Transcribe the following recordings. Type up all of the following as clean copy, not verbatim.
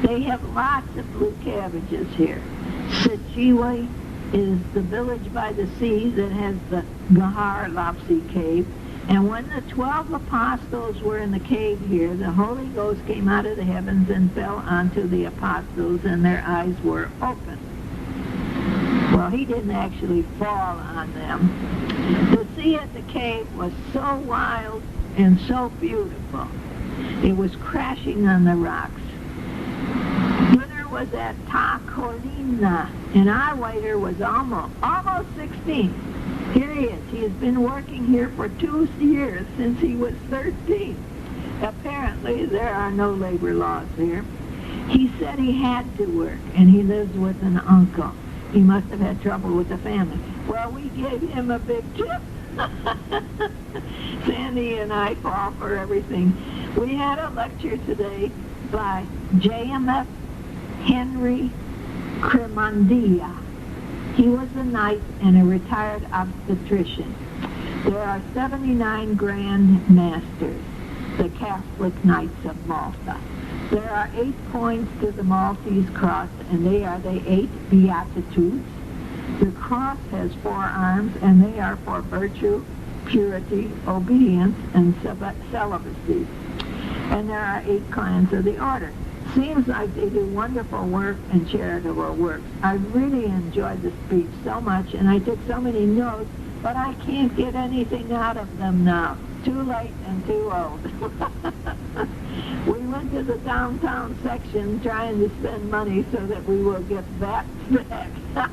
They have lots of blue cabbages here. Sicily is the village by the sea that has the Gahar Lopsy cave. And when the 12 apostles were in the cave here, the Holy Ghost came out of the heavens and fell onto the apostles, and their eyes were open. Well, he didn't actually fall on them. The sea at the cave was so wild and so beautiful. It was crashing on the rocks. Dinner was at Ta Corina, and our waiter was almost 16. Here he is. He has been working here for 2 years, since he was 13. Apparently, there are no labor laws here. He said he had to work, and he lives with an uncle. He must have had trouble with the family. Well, we gave him a big tip. Sandy and I fall for everything. We had a lecture today by J.M.F. Henry Cremondia. He was a knight and a retired obstetrician. There are 79 Grand Masters, the Catholic Knights of Malta. There are 8 points to the Maltese cross, and they are the 8 Beatitudes. The cross has 4 arms, and they are for virtue, purity, obedience, and celibacy. And there are 8 clans of the order. Seems like they do wonderful work and charitable work. I really enjoyed the speech so much, and I took so many notes, but I can't get anything out of them now. Too late and too old. We went to the downtown section trying to spend money so that we will get that back.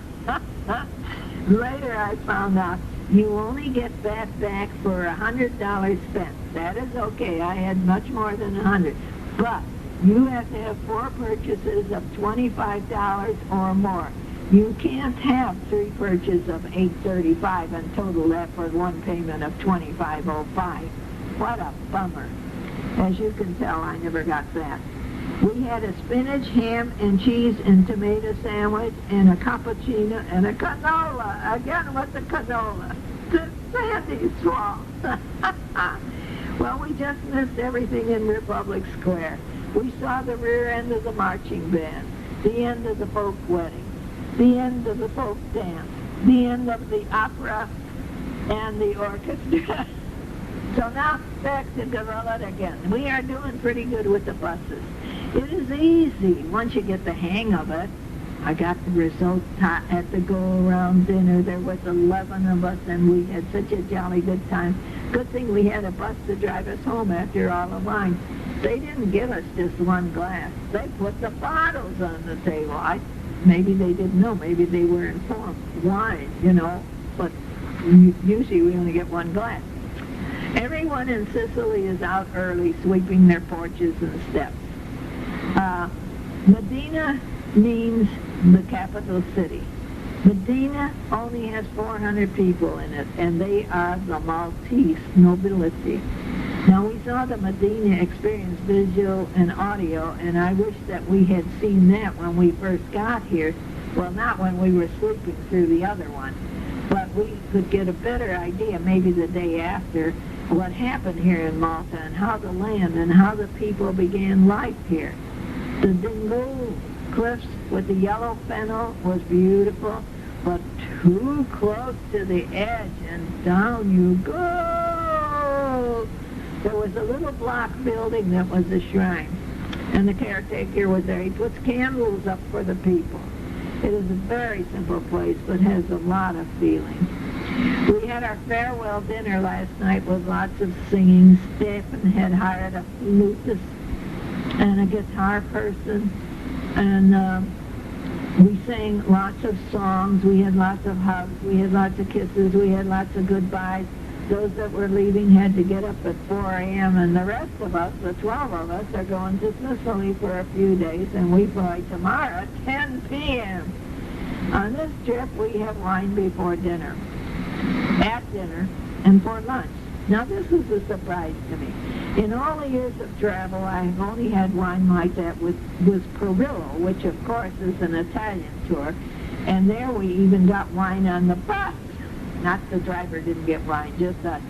Later I found out you only get that back for $100 spent. That is okay. I had much more than $100. But you have to have 4 purchases of $25 or more. You can't have 3 purchases of $8.35 and total that for one payment of $25.05. What a bummer. As you can tell, I never got that. We had a spinach, ham, and cheese and tomato sandwich and a cappuccino and a canola. Again with the canola. The Sandy swamp. Well, we just missed everything in Republic Square. We saw the rear end of the marching band, the end of the folk wedding, the end of the folk dance, the end of the opera and the orchestra. So now back to Gavellet again. We are doing pretty good with the buses. It is easy once you get the hang of it. I got the results at the go-around dinner. There was 11 of us, and we had such a jolly good time. Good thing we had a bus to drive us home after all the wine. They didn't give us just one glass. They put the bottles on the table. Maybe they didn't know. Maybe they were informed. Wine, but usually we only get one glass. Everyone in Sicily is out early sweeping their porches and steps. Medina means the capital city. Medina only has 400 people in it, and they are the Maltese nobility. Now, we saw the Medina Experience visual and audio, and I wish that we had seen that when we first got here. Well, not when we were sleeping through the other one, but we could get a better idea maybe the day after what happened here in Malta and how the land and how the people began life here. The Dingle cliffs with the yellow fennel was beautiful, but too close to the edge, and down you go. There was a little block building that was a shrine, and the caretaker was there. He puts candles up for the people. It is a very simple place, but has a lot of feeling. We had our farewell dinner last night with lots of singing. Stephen had hired a flutist and a guitar person, and we sang lots of songs. We had lots of hugs. We had lots of kisses. We had lots of goodbyes. Those that were leaving had to get up at 4 a.m., and the rest of us, the 12 of us, are going to Sicily for a few days, and we fly tomorrow at 10 p.m. On this trip, we have wine before dinner, at dinner, and for lunch. Now, this is a surprise to me. In all the years of travel, I've only had wine like that with Perillo, which, of course, is an Italian tour, and there we even got wine on the bus. Not the driver didn't get wine, just us.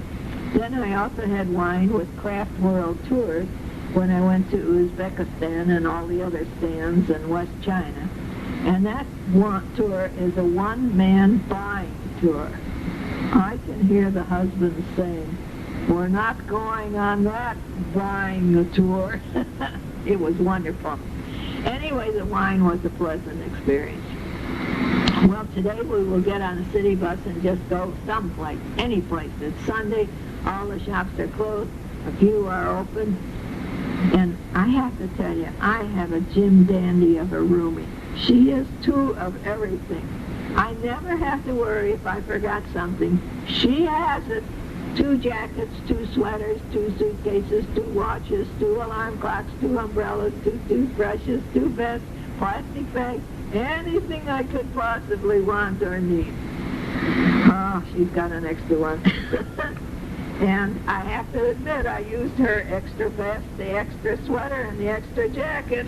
Then I also had wine with Craft World Tours, when I went to Uzbekistan and all the other stands in West China. And that tour is a one-man buying tour. I can hear the husbands saying, "We're not going on that buying tour." It was wonderful. Anyway, the wine was a pleasant experience. Well, today we will get on a city bus and just go someplace, any place. It's Sunday, all the shops are closed, a few are open. And I have to tell you, I have a Jim Dandy of a roomie. She is two of everything. I never have to worry if I forgot something. She has it. 2 jackets, 2 sweaters, 2 suitcases, 2 watches, 2 alarm clocks, 2 umbrellas, 2 toothbrushes, 2 vests, plastic bags, anything I could possibly want or need. Oh, she's got an extra one. And I have to admit, I used her extra vest, the extra sweater, and the extra jacket.